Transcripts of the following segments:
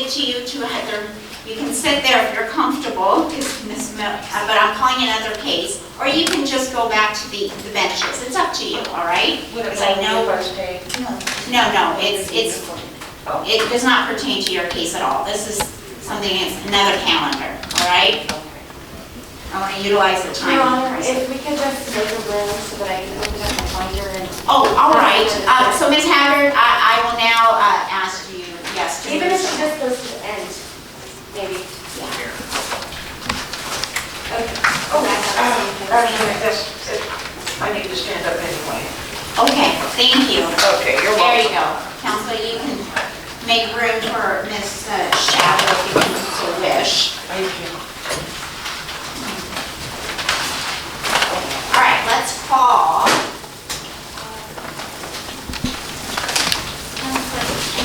it to you to either, you can sit there if you're comfortable, but I'm calling another case, or you can just go back to the benches. It's up to you, all right? Because I know. No, it does not pertain to your case at all. This is something, it's another calendar, all right? I want to utilize the time. Your Honor, if we could just make a room so that I can open up my binder and... Oh, all right. So Ms. Haggard, I will now ask you, yes. To even if it just goes to the end, maybe. Yeah. Okay. I need to stand up anyway. Okay, thank you. Okay, you're There you welcome. go. Counsel, you can make room for Ms. Shadow if you so wish. Thank you. All right, let's call. I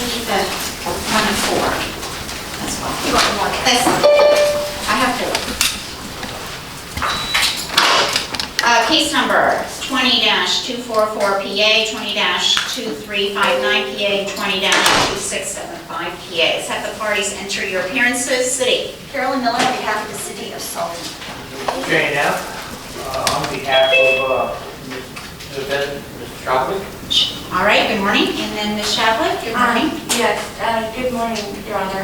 need the 1 and 4. That's all. You want more? This. I have 4. Case number 20-244 PA, 20-2359 PA, 20-2675 PA. Have the parties enter your appearances. City. Carolyn Miller on behalf of the City of Sullivan. Jane F. On behalf of the defendant, Mr. Chadwick. All right, good morning. And then Ms. Chadwick, good morning. Yes, good morning, Your Honor.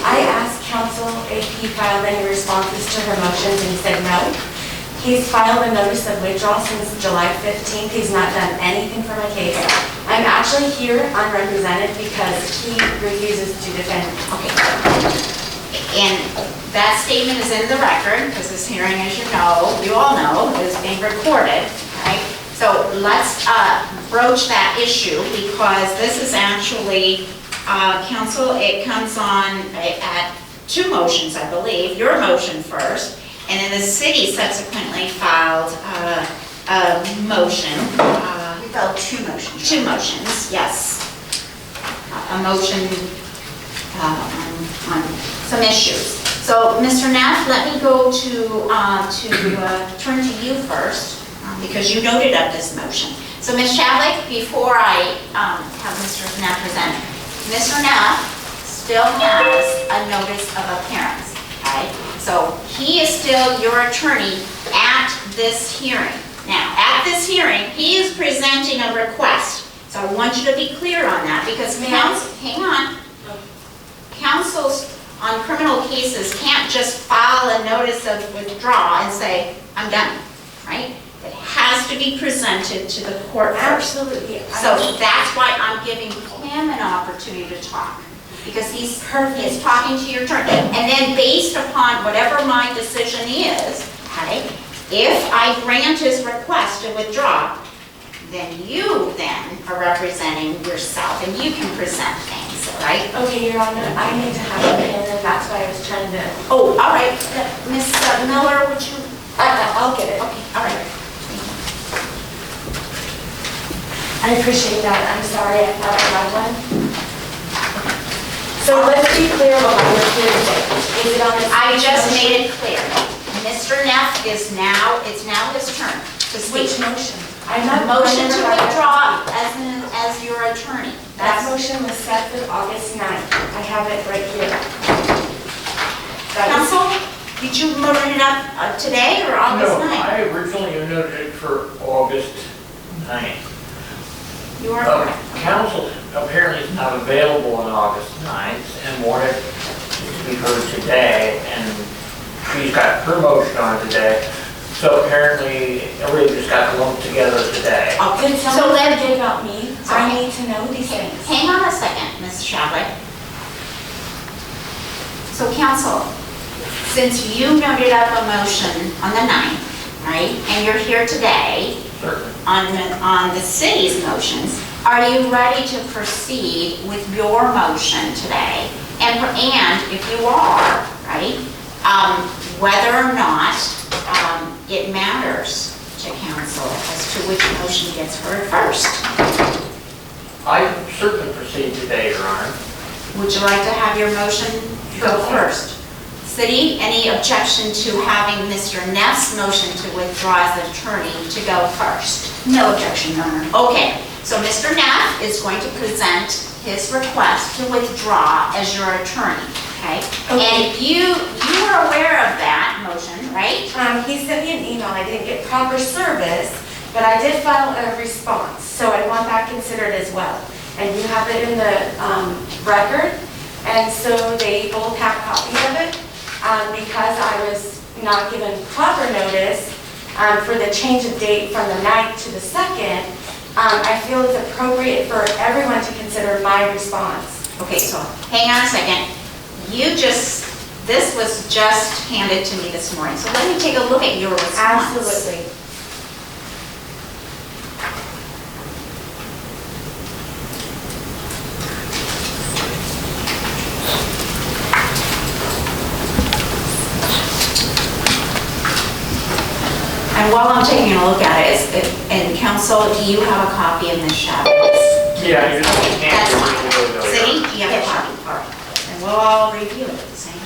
I asked counsel if he filed any responses to her motions, and he said no. He's filed a notice of withdrawal since July 15th. He's not done anything for my case. I'm actually here unrepresented because he refuses to defend. Okay. And that statement is in the record, because this hearing, as you all know, is being recorded, right? So let's broach that issue, because this is actually, counsel, it comes on at 2 motions, I believe. Your motion first, and then the city subsequently filed a motion. We filed 2 motions. 2 motions, yes. A motion on some issues. So, Mr. Neff, let me go to turn to you first, because you noted up this motion. So, Ms. Chadwick, before I have Mr. Neff present, Mr. Neff still has a notice of appearance, right? So, he is still your attorney at this hearing. Now, at this hearing, he is presenting a request. So, I want you to be clear on that, because hang on. Counsels on criminal cases can't just file a notice of withdrawal and say, I'm done, right? It has to be presented to the court first. Absolutely. So that's why I'm giving him an opportunity to talk, because he's talking to your attorney. And then based upon whatever my decision is, okay, if I grant his request to withdraw, then you then are representing yourself and you can present things, all right? Okay, Your Honor, I need to have a pen, and that's why I was trying to... Oh, all right. Ms. Miller, would you? I'll get it. Okay, all right. I appreciate that. I'm sorry I thought I had one. So let's be clear about what we're here today. Is it on this? I just made it clear. Mr. Neff it's now his turn to speak. Which motion? Motion to withdraw as your attorney. That motion was set for August 9th. I have it right here. Counsel, did you note it up today or August 9th? No, I originally noted it for August 9th. You are correct. Counsel apparently is not available on August 9th and wanted to be heard today, and she's got her motion on today. So apparently, everybody just got lumped together today. Okay, Did so someone let forget about me? I need to know these things. hang on a second, Ms. Chadwick. So counsel, since you noted up a motion on the 9th, right, and you're here today Certainly. on the city's motions, are you ready to proceed with your motion today? And if you are, right, whether or not it matters to counsel as to which motion gets heard first. I certainly proceed today, Your Honor. Would you like to have your motion go first? City, any objection to having Mr. Neff's motion to withdraw as attorney to go first? No objection, Your Honor. Okay, So Mr. Neff is going to present his request to withdraw as your attorney, okay? Okay. And you were aware of that motion, right? He sent me an email, I didn't get proper service, but I did file a response, so I want that considered as well. And you have it in the record, and so they both have copies of it. Because I was not given proper notice for the change of date from the 9th to the 2nd, I feel it's appropriate for everyone to consider my response. Okay, so hang on a second. This was just handed to me this morning, so let me take a look at your response. Absolutely. And while I'm taking a look at it, and counsel, do you have a copy of Ms. Chavez? Yeah, you just Okay, can't that's do fine. it though. See, you have a copy, all right. And we'll all review it at the same time.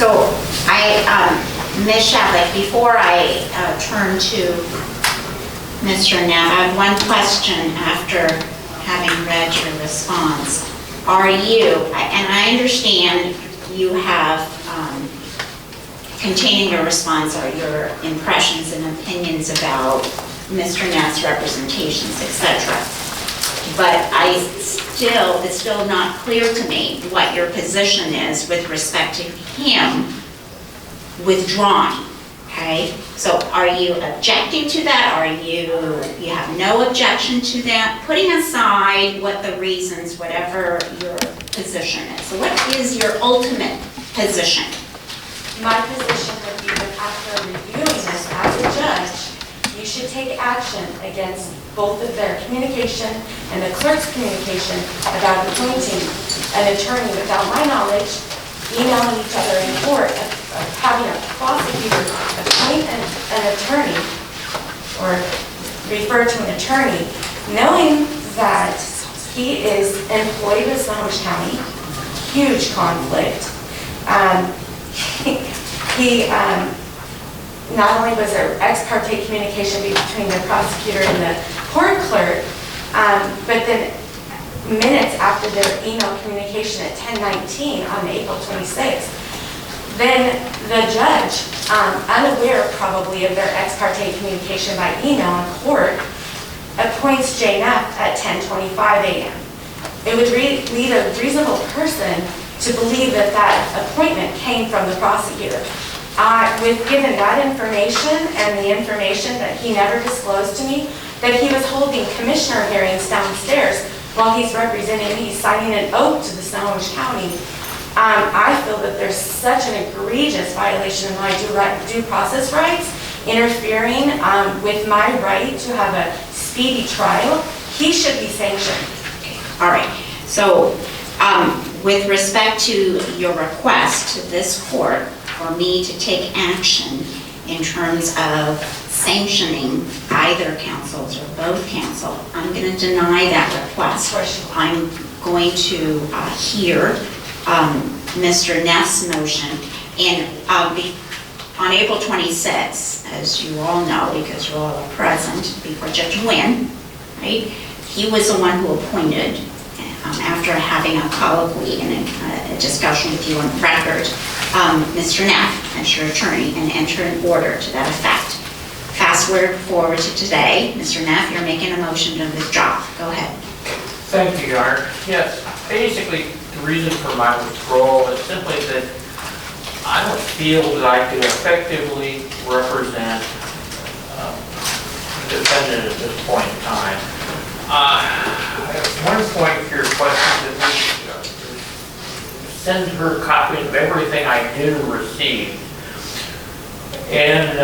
So Ms. Shavlik, before I turn to Mr. Neff, I have one question after having read your response. Are you, and I understand you have contained your response or your impressions and opinions about Mr. Neff's representations, etc. But it's still not clear to me what your position is with respect to him withdrawing, okay? So are you objecting to that? You have no objection to that? Putting aside what the reasons, whatever your position is. So what is your ultimate position? My position would be that after reviewing this as a judge, you should take action against both of their communication and the clerk's communication about appointing an attorney without my knowledge, emailing each other in court, having a prosecutor appoint an attorney or refer to an attorney, knowing that he is employed with Snohomish County, huge conflict. He not only was there ex parte communication between the prosecutor and the court clerk, but then minutes after their email communication at 10:19 on April 26th, then the judge, unaware probably of their ex parte communication by email in court, appoints JNF at 10:25 a.m. It would lead a reasonable person to believe that that appointment came from the prosecutor. Given that information and the information that he never disclosed to me, that he was holding commissioner hearings downstairs while he's representing me, signing an oath to the Snohomish County, I feel that there's such an egregious violation of my due process rights, interfering with my right to have a speedy trial. He should be sanctioned. All right, so with respect to your request to this court for me to take action in terms of sanctioning either counsels or both counsel, I'm going to deny that request. I'm going to hear Mr. Neff's motion, and on April 26th, as you all know, because you all are present before Judge Nguyen, right? He was the one who appointed, after having a colloquy and a discussion with you on the record, Mr. Neff, as your attorney, and enter an order to that effect. Fast forward to today, Mr. Neff, you're making a motion to withdraw. Go ahead. Thank you, Your Honor. Yes, basically, the reason for my withdrawal is simply that I don't feel that I can effectively represent the defendant at this point in time. At one point, your question that send her a copy of everything I did receive. And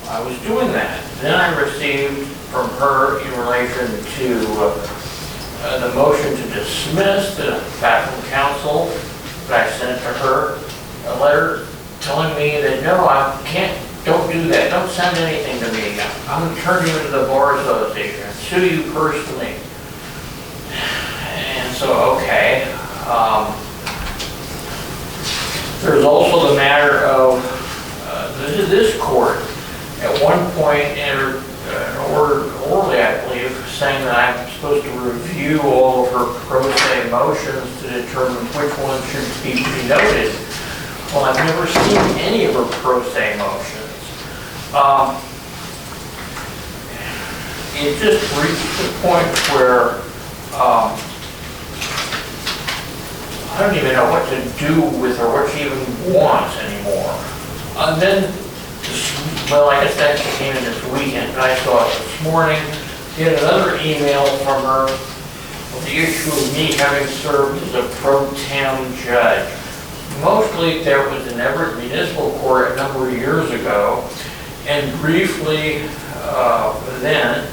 I was doing that. Then I received from her in relation to the motion to dismiss the fact from counsel that I sent to her, a letter telling me that no, I can't, don't do that, don't send anything to me. I'm going to turn you into the Bar Association and sue you personally. And so, okay. There's also the matter of this court at one point entered an order, orally I believe, saying that I'm supposed to review all of her pro se motions to determine which ones should be denoted. Well, I've never seen any of her pro se motions. It just reached the point where I don't even know what to do with her, what she even wants anymore. And then, well, I guess that came in this weekend, and I saw it this morning. Get another email from her with the issue of me having served as a pro tem judge. Mostly there was in Everett Municipal Court a number of years ago, and briefly then,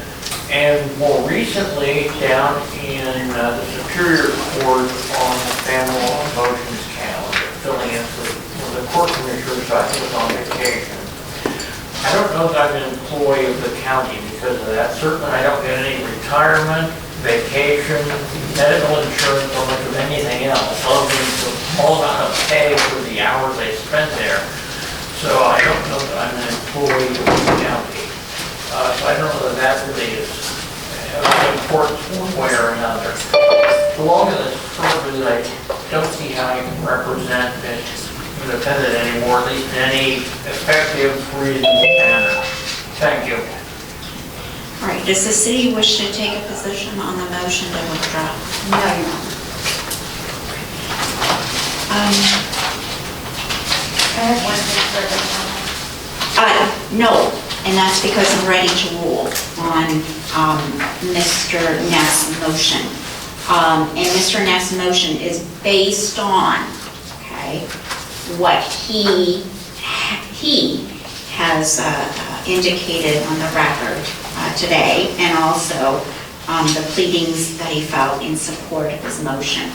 and more recently down in the Superior Court on the family law motions calendar, filling in for the court commissioner, so I think was on vacation. I don't know if I'm an employee of the county because of that. Certainly I don't get any retirement, vacation, medical insurance, or much of anything else, other than the small amount of pay for the hours they spent there. So I don't know that I'm an employee of the county. So I don't know that that really is important one way or another. So long as it's proven that I don't see how I can represent the defendant anymore, at least in any effective, reasonable manner. Thank you. All right, does the city wish to take a position on the motion to withdraw? No, Your Honor. I have one thing further. No, and that's because I'm ready to rule on Mr. Neff's motion. And Mr. Neff's motion is based on, okay, what he has indicated on the record today, and also the pleadings that he filed in support of his motion,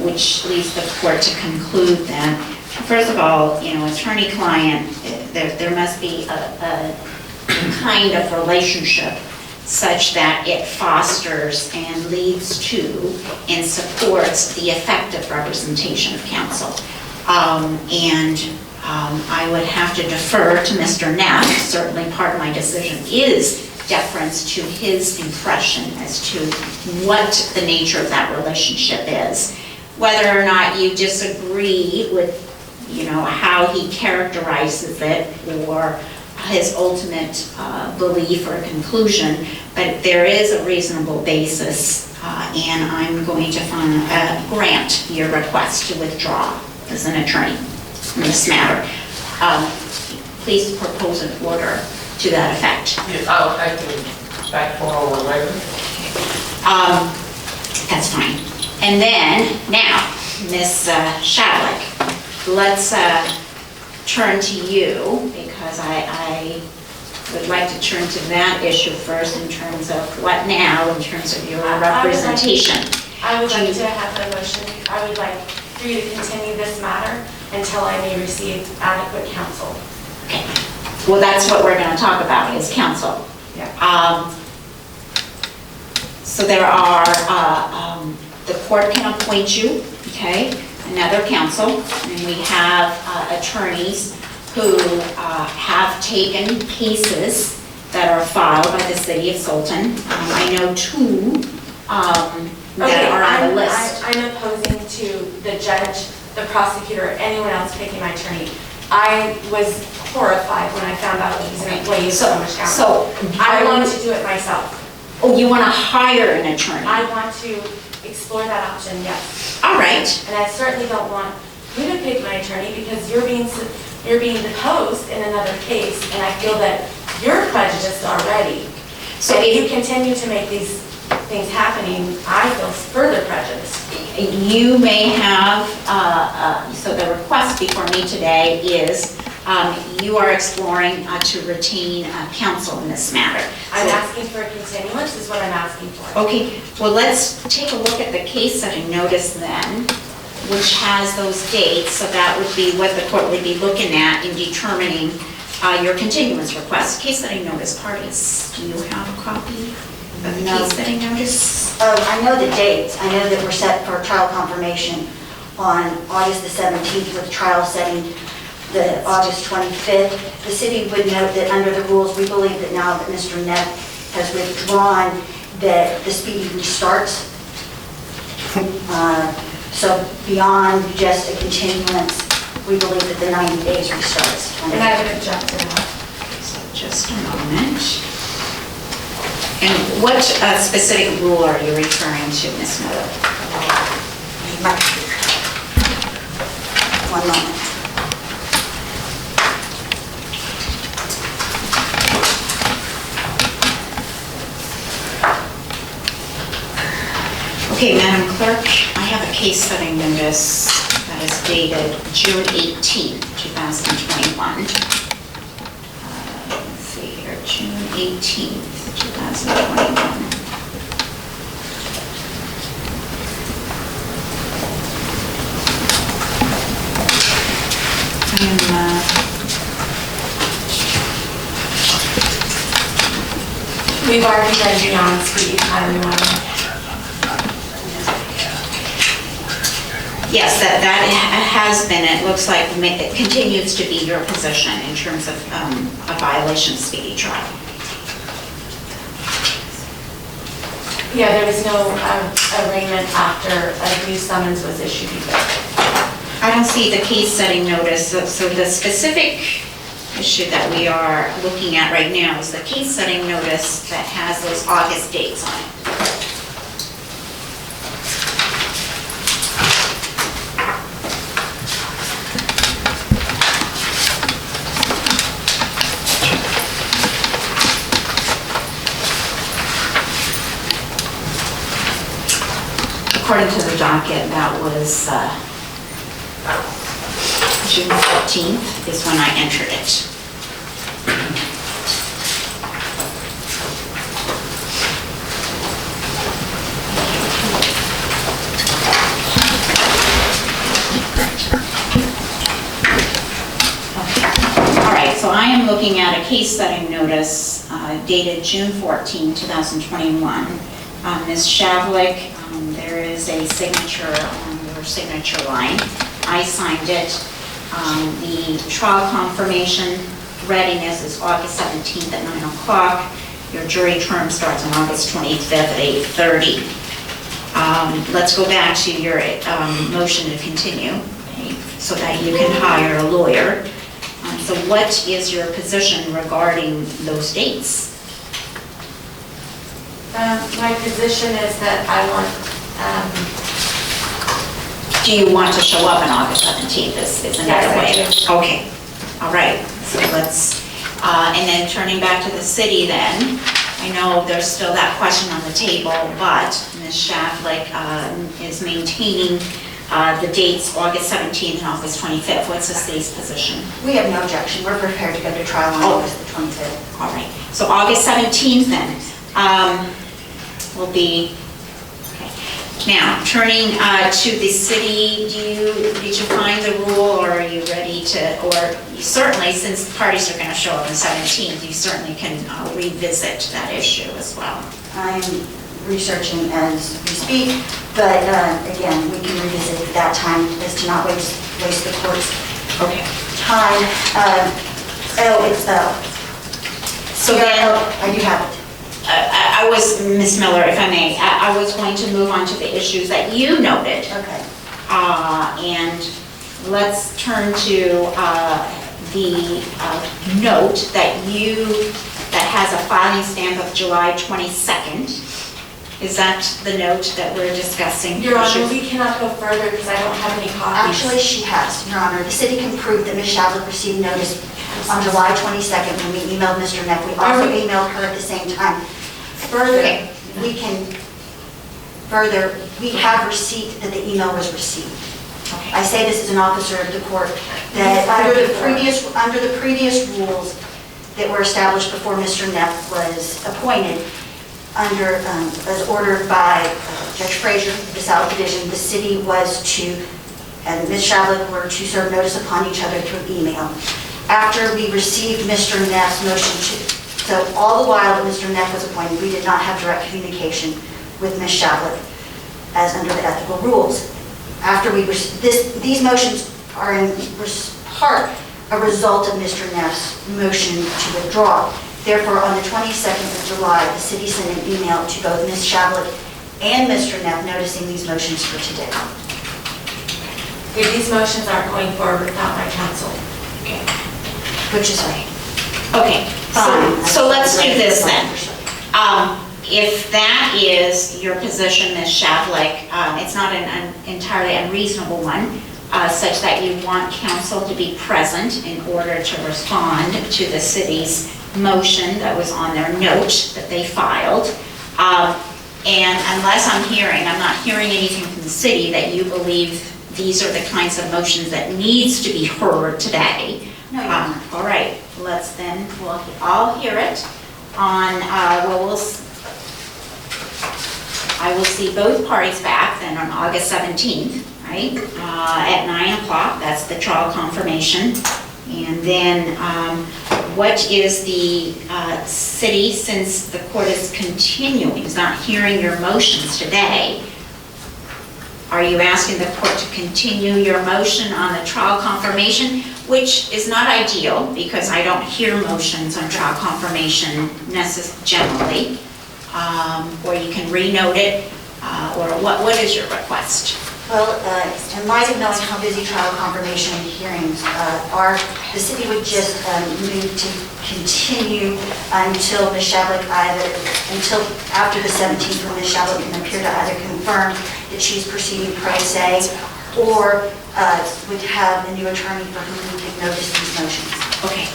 which leads the court to conclude then, first of all, you know, attorney-client, there must be a kind of relationship such that it fosters and leads to and supports the effective representation of counsel. I would have to defer to Mr. Neff. Certainly part of my decision is deference to his impression as to what the nature of that relationship is. Whether or not you disagree with, you know, how he characterizes it or his ultimate belief or conclusion, but there is a reasonable basis, and I'm going to grant your request to withdraw as an attorney in this matter. Please propose an order to that effect. Yes, I'll actually back one over later. That's fine. And then, now, Ms. Shadlick, let's turn to you, because I would like to turn to that issue first in terms of what now, in terms of your representation. I would like to have the motion, I would like for you to continue this matter until I may receive adequate counsel. Okay. Well, that's what we're going to talk about, is counsel. Yeah. So there are, the court can appoint you, okay, another counsel, and we have attorneys who have taken cases that are filed by the city of Sultan. I know 2 that are on the list. I'm opposing to the judge, the prosecutor, anyone else picking my attorney. I was horrified when I found out that he's an employee of Snohomish County. So, I want to do it myself. oh, you want to hire an attorney? I want to explore that option, yes. All right. And I certainly don't want you to pick my attorney because you're being deposed in another case, and I feel that you're prejudiced already. So So if you continue to make these things happening, I feel further prejudiced. You may have, so the request before me today is you are exploring to retain counsel in this matter. I'm So- asking for a continuance is what I'm asking for. Okay, well, let's take a look at the case setting notice then, which has those dates, so that would be what the court would be looking at in determining your continuance request. Case setting notice parties, do you have a copy of the No. case setting notice? I know the dates. I know that we're set for trial confirmation on August the 17th with trial setting the August 25th. The city would note that under the rules, we believe that now that Mr. Neff has withdrawn, that the speedy restarts. So beyond just a continuance, we believe that the 90 days restarts. And I would object to that. So just a moment. And what specific rule are you referring to, Ms. Miller? One moment. Okay, Madam Clerk, I have a case setting notice that is dated June 18th, 2021. Let's see here, June 18th, 2021. We've already been beyond speedy time, Your Honor. Yes, that has been, it looks like it continues to be your position in terms of a violation of speedy trial. Yeah, there was no arraignment after a new summons was issued either. I don't see the case setting notice, so the specific issue that we are looking at right now is the case setting notice that has those August dates on it. According to the docket, that was June 14th is when I entered it. All right, so I am looking at a case setting notice dated June 14, 2021. Ms. Shavlik, there is a signature on your signature line. I signed it. The trial confirmation readiness is August 17th at 9 o'clock. Your jury term starts on August 25th at 8:30. Let's go back to your motion to continue, okay, so that you can hire a lawyer. So what is your position regarding those dates? My position is that I want, Do you want to show up on August 17th is another way? Yes, I Okay, all right, so let's, and then turning back to the city then, I know there's still that question on the table, but Ms. Shavlik is maintaining the dates August 17th and August 25th. What's the city's position? We have no objection. We're prepared to go to trial on Oh. August the 25th. All right, so August 17th then will be, okay. Now, turning to the city, did you find the rule, or are you ready to, or you certainly, since the parties are going to show up on the 17th, you certainly can revisit that issue as well. I'm researching as we speak, but again, we can revisit at that time as to not waste the court's Okay. time. So then, I do have it. I was, Ms. Miller, if I may, I was going to move on to the issues that you noted. Okay. And let's turn to the note that has a filing stamp of July 22nd. Is that the note that we're discussing? Your Honor, we cannot go further because I don't have any copies. Actually, she has, Your Honor. The city can prove that Ms. Shavlik received notice on July 22nd when we emailed Mr. Neff. We also emailed her at the same time. Further, we have receipt that the email was received. Okay. I say this as an officer of the court, that under the previous rules that were established before Mr. Neff was appointed, as ordered by Judge Frazier, the South Division, the city was to, and Ms. Shavlik were to serve notice upon each other through email. After we received Mr. Neff's motion so all the while that Mr. Neff was appointed, we did not have direct communication with Ms. Shavlik as under the ethical rules. After these motions are in part a result of Mr. Neff's motion to withdraw. Therefore, on the 22nd of July, the city sent an email to both Ms. Shavlik and Mr. Neff noticing these motions for today. These motions aren't going forward without my counsel. Okay. Which is right. Okay, Fine. so let's do this then. If that is your position, Ms. Shavlik, it's not an entirely unreasonable one, such that you want counsel to be present in order to respond to the city's motion that was on their note that they filed. And unless I'm not hearing anything from the city that you believe these are the kinds of motions that needs to be heard today. No, Your Honor. All right, we'll all hear it on, I will see both parties back then on August 17th, right? At 9 o'clock, that's the trial confirmation. And then what is the city, since the court is continuing, is not hearing your motions today, are you asking the court to continue your motion on the trial confirmation, which is not ideal because I don't hear motions on trial confirmation generally, or you can renote it, or what is your request? Well, in light of knowing how busy trial confirmation hearings are, the city would just move to continue until Ms. Shavlik until after the 17th, when Ms. Shavlik can appear to either confirm that she's proceeding pro se or would have a new attorney for whom we can notice these motions. Okay,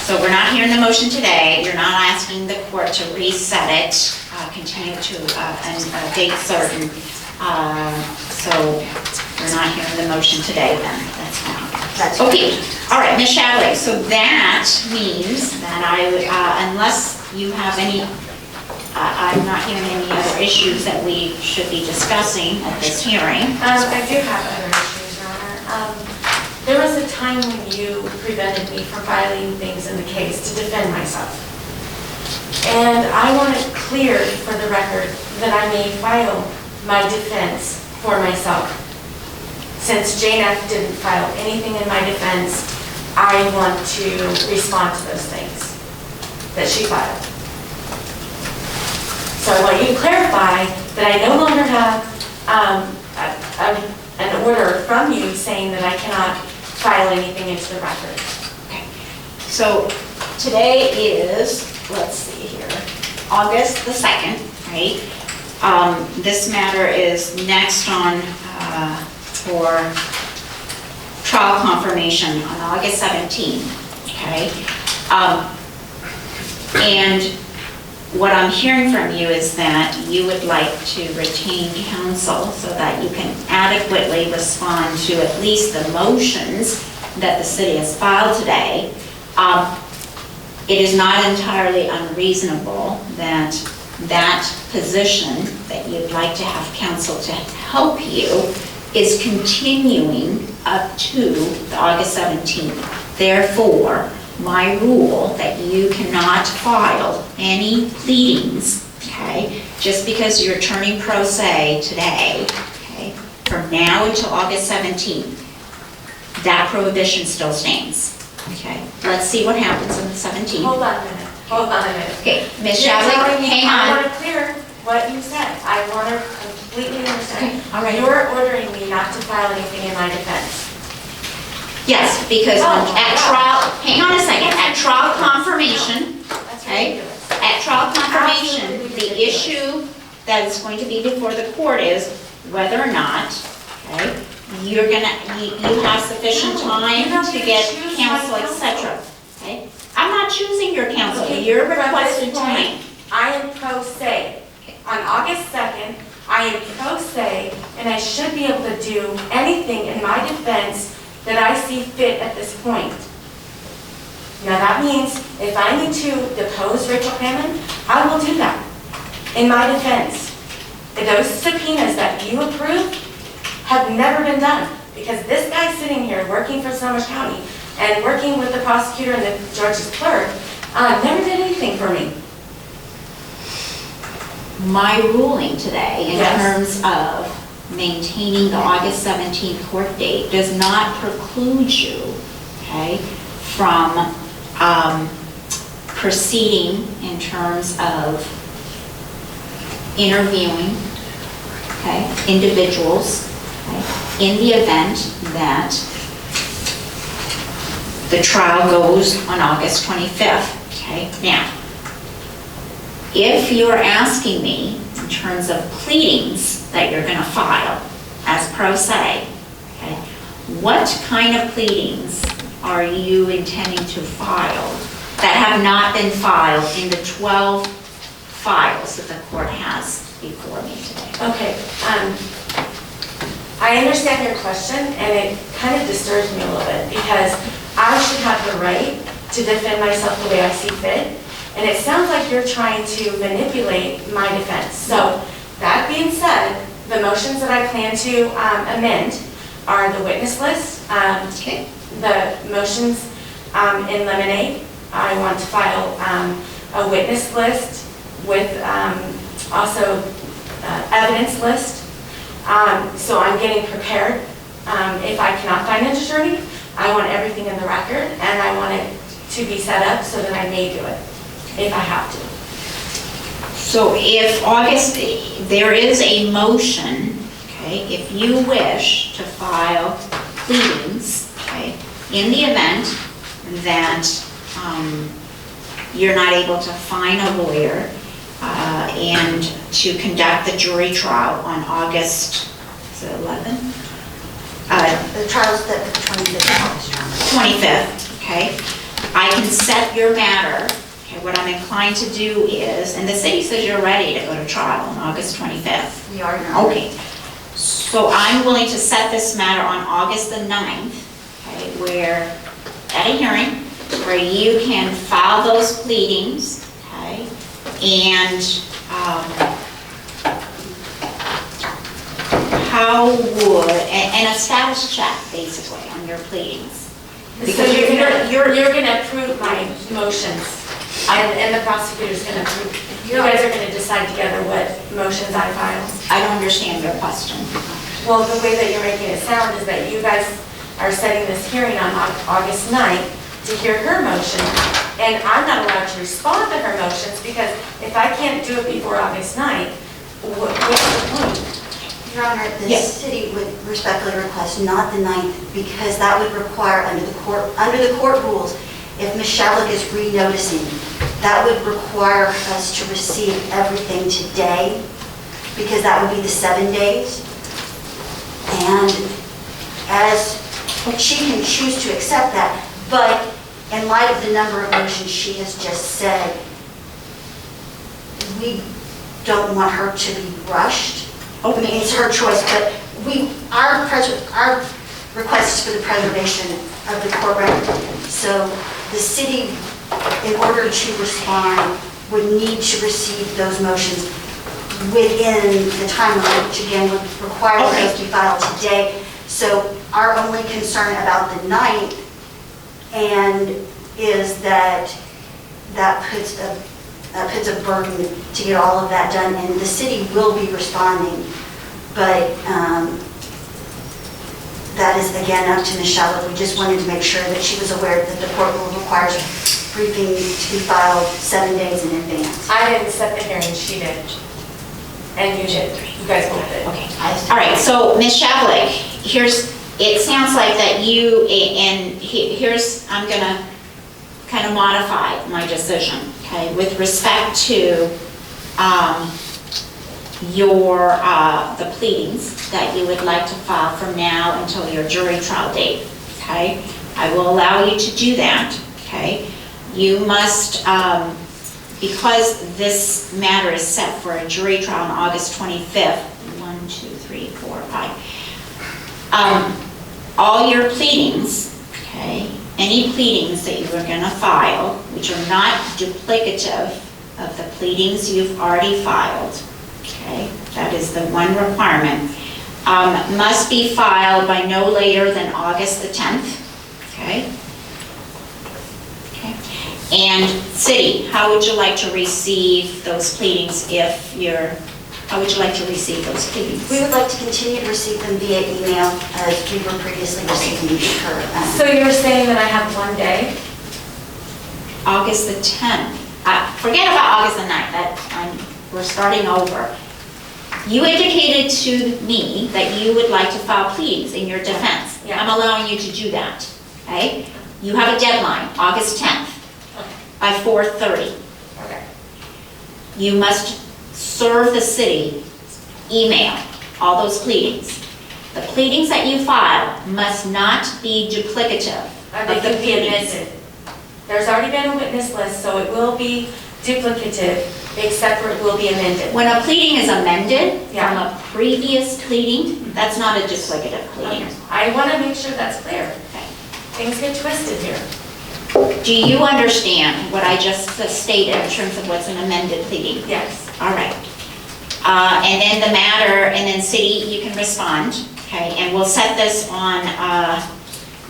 so we're not hearing the motion today. You're not asking the court to reset it, continue to a date certain. So we're not hearing the motion today then. That's fine. That's okay. All right, Ms. Shavlik. So that means that I would, unless you have any, I'm not hearing any other issues that we should be discussing at this hearing. I do have other issues, Your Honor. There was a time when you prevented me from filing things in the case to defend myself. And I want it clear for the record that I may file my defense for myself. Since JNF didn't file anything in my defense, I want to respond to those things that she filed. So I want you to clarify that I no longer have an order from you saying that I cannot file anything into the record. Okay. So today is, let's see here, August the 2nd, right? This matter is next on for trial confirmation on August 17th, okay? And what I'm hearing from you is that you would like to retain counsel so that you can adequately respond to at least the motions that the city has filed today. It is not entirely unreasonable that that position that you'd like to have counsel to help you is continuing up to the August 17th. Therefore, my rule that you cannot file any pleadings, okay, just because you're turning pro se today, okay, from now until August 17th, that prohibition still stands, okay? Let's see what happens on the 17th. Hold on a minute. Hold on a minute. Okay, Ms. You're Shavlik, telling me hang I on. want to clear what you said. I want to completely understand. Okay, all right. You're ordering me not to file anything in my defense. Yes, because Oh, at wow. trial, hang on a second, at trial confirmation, That's okay? ridiculous. At trial confirmation, Absolutely the ridiculous. issue that is going to be before the court is whether or not, okay, you have sufficient time to get counsel, et cetera, okay? I'm not choosing your counsel, Okay, your from this requested point, time. I am pro se. On August 2nd, I am pro se, and I should be able to do anything in my defense that I see fit at this point. Now, that means if I need to depose Rachel Hammond, I will do that in my defense. Those subpoenas that you approved have never been done, because this guy sitting here working for Snohomish County and working with the prosecutor and the judge's clerk never did anything for me. My ruling today in Yes. terms of maintaining the August 17th court date does not preclude you, okay, from proceeding in terms of interviewing, okay, individuals, okay, in the event that the trial goes on August 25th, okay? Now, if you're asking me in terms of pleadings that you're gonna file as pro se, okay, what kind of pleadings are you intending to file that have not been filed in the 12 files that the court has before me today? Okay, I understand your question, and it kind of disturbs me a little bit, because I should have the right to defend myself the way I see fit, and it sounds like you're trying to manipulate my defense. So, that being said, the motions that I plan to amend are the witness list, Okay. the motions in lemonade. I want to file a witness list with also evidence list. So I'm getting prepared. If I cannot find an attorney, I want everything in the record, and I want it to be set up so that I may do it, if I have to. So if August, there is a motion, okay, if you wish to file pleadings, okay, in the event that you're not able to find a lawyer and to conduct the jury trial on August, is it 11? The trial's set for the 25th of August, Your Honor. 25th, okay? I can set your matter. Okay, what I'm inclined to do is, and the city says you're ready to go to trial on August 25th. We are, Your Honor. Okay, so I'm willing to set this matter on August the 9th, okay, where, at a hearing, where you can file those pleadings, okay, and how would, and establish a check, basically, on your pleadings. So Because you're gonna approve my motions, and the prosecutor's gonna approve. You guys are gonna decide together what motions I file. I don't understand your question. Well, the way that you're making it sound is that you guys are setting this hearing on August 9th to hear her motion, and I'm not allowed to respond to her motions, because if I can't do it before August 9th, what's the point? Your Honor, the Yes. city would respectfully request not the 9th, because that would require, under the court rules, if Ms. Shavlik is re-noticing, that would require us to receive everything today, because that would be the 7 days. And as she can choose to accept that, but in light of the number of motions she has just said, we don't want her to be rushed. I mean, it's her choice, but our request is for the preservation of the court record. So the city, in order to respond, would need to receive those motions within the timeline, which again would require those to be filed today. So our only concern about the 9th is that puts a burden to get all of that done, and the city will be responding, but that is again up to Ms. Shavlik. We just wanted to make sure that she was aware that the court rule requires briefing to be filed 7 days in advance. I didn't set the hearing, she did. And you did, you guys both did. Okay, all right, so Ms. Shavlik, it sounds like that you, and here's, I'm gonna kind of modify my decision, okay? With respect to the pleadings that you would like to file from now until your jury trial date, okay? I will allow you to do that, okay? You must, because this matter is set for a jury trial on August 25th, 1, 2, 3, 4, 5. All your pleadings, okay, any pleadings that you are going to file, which are not duplicative of the pleadings you've already filed, okay, that is the one requirement, must be filed by no later than August the 10th, okay? And city, how would you like to receive those pleadings how would you like to receive those pleadings? We would like to continue to receive them via email as we were previously receiving her. So you're saying that I have 1 day? August the 10th. Forget about August the 9th, we're starting over. You indicated to me that you would like to file pleadings in your defense. Yeah. I'm allowing you to do that, okay? You have a deadline, August 10th. By 4:30. Okay. You must serve the city, email, all those pleadings. The pleadings that you file must not be duplicative They of the can be pleadings. amended. There's already been a witness list, so it will be duplicative, except for it will be amended. When a pleading is amended from Yeah. a previous pleading, that's not a duplicative pleading. I want to make sure that's clear. Okay. Things get twisted here. Do you understand what I just stated in terms of what's an amended pleading? Yes. All right. And then the matter, and then city, you can respond, okay? And we'll set this on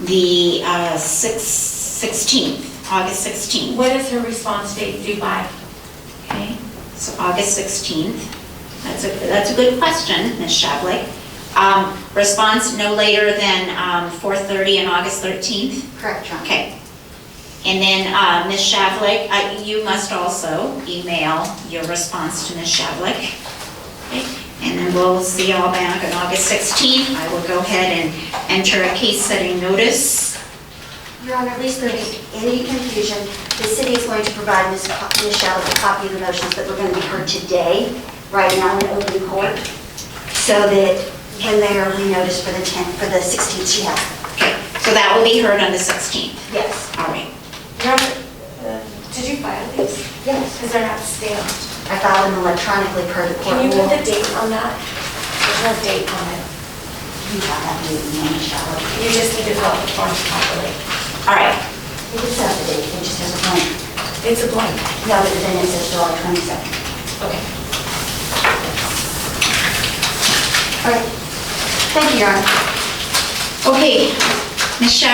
the 16th, August 16th. When is her response date due by? Okay, so August 16th. That's a good question, Ms. Shavlik. Response no later than 4:30 on August 13th? Correct, John. Okay. And then Ms. Shavlik, you must also email your response to Ms. Shavlik. Okay. And then we'll see you all back on August 16th. I will go ahead and enter a case setting notice. Your Honor, at least there be any confusion, the city is going to provide Ms. Shallett a copy of the motions that we're going to be heard today, right now in open court, so that when they are renoticed for the 16th, she has them. Okay, so that will be heard on the 16th. Yes. All right. Did you file these? Yes. Because they're not stamped. I filed them electronically per the court Can you rule. put the date on that? There's no date on it. You have that date in Ms. Shallett. You just need to fill out the forms properly. All right. It does have the date, it just has a blank. It's a blank. No, but then it says July 22nd. Okay. All right. Thank you, Your Honor. Okay, Ms. Shavlik.